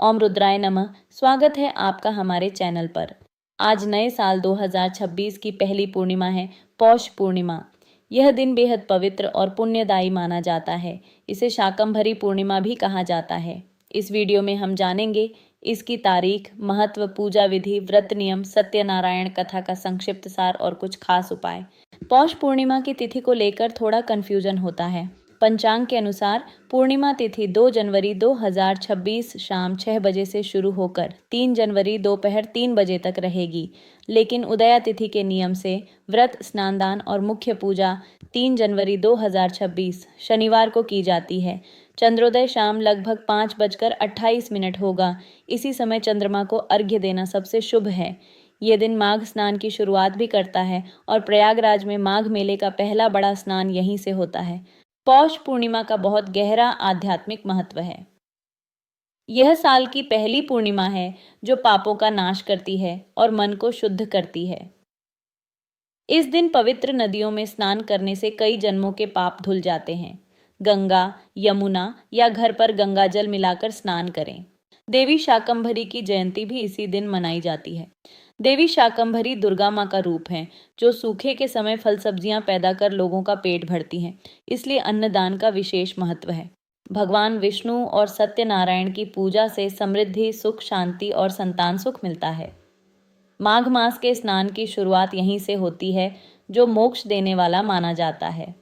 ओम रुद्राय नमः। स्वागत है आपका हमारे चैनल पर। आज नए साल 2026 की पहली पूर्णिमा है, पौष पूर्णिमा। यह दिन बेहद पवित्र और पुण्यदायी माना जाता है। इसे शाकंभरी पूर्णिमा भी कहा जाता है। इस वीडियो में हम जानेंगे इसकी तारीख, महत्व, पूजा विधि, व्रत नियम, सत्यनारायण कथा का संक्षिप्त सार और कुछ खास उपाय। पौष पूर्णिमा की तिथि को लेकर थोड़ा कंफ्यूजन होता है। पंचांग के अनुसार पूर्णिमा तिथि 2 जनवरी 2026 शाम 6 बजे से शुरू होकर 3 जनवरी दोपहर 3 बजे तक रहेगी, लेकिन उदया तिथि के नियम से व्रत, स्नान-दान और मुख्य पूजा 3 जनवरी 2026 शनिवार को की जाती है। चंद्रोदय शाम लगभग 5:28 होगा। इसी समय चंद्रमा को अर्घ्य देना सबसे शुभ है। ये दिन माघ स्नान की शुरुआत भी करता है और प्रयागराज में माघ मेले का पहला बड़ा स्नान यहीं से होता है। पौष पूर्णिमा का बहुत गहरा आध्यात्मिक महत्व है। यह साल की पहली पूर्णिमा है जो पापों का नाश करती है और मन को शुद्ध करती है। इस दिन पवित्र नदियों में स्नान करने से कई जन्मों के पाप धुल जाते हैं। गंगा, यमुना या घर पर गंगा जल मिलाकर स्नान करें। देवी शाकंभरी की जयंती भी इसी दिन मनाई जाती है। देवी शाकंभरी दुर्गा माँ का रूप है जो सूखे के समय फल सब्जियां पैदा कर लोगों का पेट भरती हैं, इसलिए अन्नदान का विशेष महत्व है। भगवान विष्णु और सत्यनारायण की पूजा से समृद्धि, सुख, शांति और संतान सुख मिलता है। माघ मास के स्नान की शुरुआत यहीं से होती है जो मोक्ष देने वाला माना जाता है।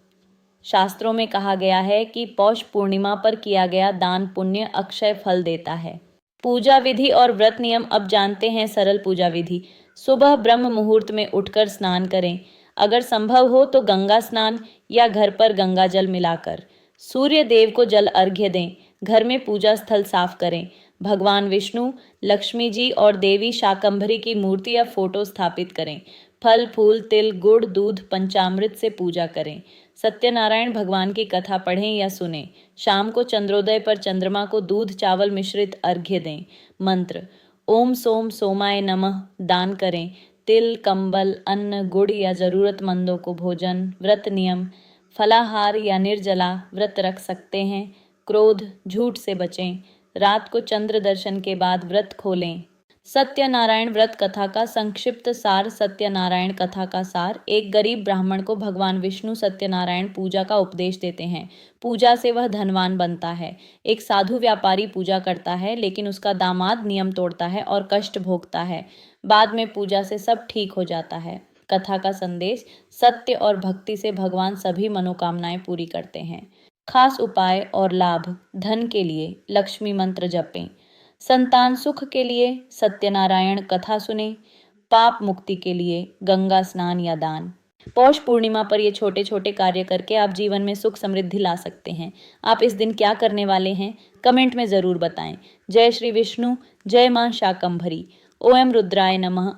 शास्त्रों में कहा गया है कि पौष पूर्णिमा पर किया गया दान पुण्य अक्षय फल देता है। पूजा विधि और व्रत नियम अब जानते हैं। सरल पूजा विधि: सुबह ब्रह्म मुहूर्त में उठकर स्नान करें। अगर संभव हो तो गंगा स्नान या घर पर गंगा जल मिलाकर। सूर्य देव को जल अर्घ्य दें। घर में पूजा स्थल साफ करें। भगवान विष्णु, लक्ष्मी जी और देवी शाकंभरी की मूर्ति या फोटो स्थापित करें। फल, फूल, तिल, गुड़, दूध, पंचामृत से पूजा करें। सत्यनारायण भगवान की कथा पढ़ें या सुनें। शाम को चंद्रोदय पर चंद्रमा को दूध चावल मिश्रित अर्घ्य दें। मंत्र: ओम सोम सोमाय नमः दान करें। तिल, कंबल, अन्न, गुड़ या जरूरतमंदों को भोजन। व्रत नियम: फलाहार या निर्जला व्रत रख सकते हैं। क्रोध, झूठ से बचें। रात को चंद्र दर्शन के बाद व्रत खोलें। सत्यनारायण व्रत कथा का संक्षिप्त सार। सत्यनारायण कथा का सार: एक गरीब ब्राह्मण को भगवान विष्णु सत्यनारायण पूजा का उपदेश देते हैं। पूजा से वह धनवान बनता है। एक साधु व्यापारी पूजा करता है, लेकिन उसका दामाद नियम तोड़ता है और कष्ट भोगता है। बाद में पूजा से सब ठीक हो जाता है। कथा का संदेश: सत्य और भक्ति से भगवान सभी मनोकामनाएं पूरी करते हैं। खास उपाय और लाभ: धन के लिए लक्ष्मी मंत्र जपें। संतान सुख के लिए सत्यनारायण कथा सुने। पाप मुक्ति के लिए गंगा स्नान या दान। पौष पूर्णिमा पर ये छोटे छोटे कार्य करके आप जीवन में सुख समृद्धि ला सकते हैं। आप इस दिन क्या करने वाले हैं, कमेंट में ज़रूर बताएं। जय श्री विष्णु, जय मां शाकंभरी। ओम रुद्राय नमः।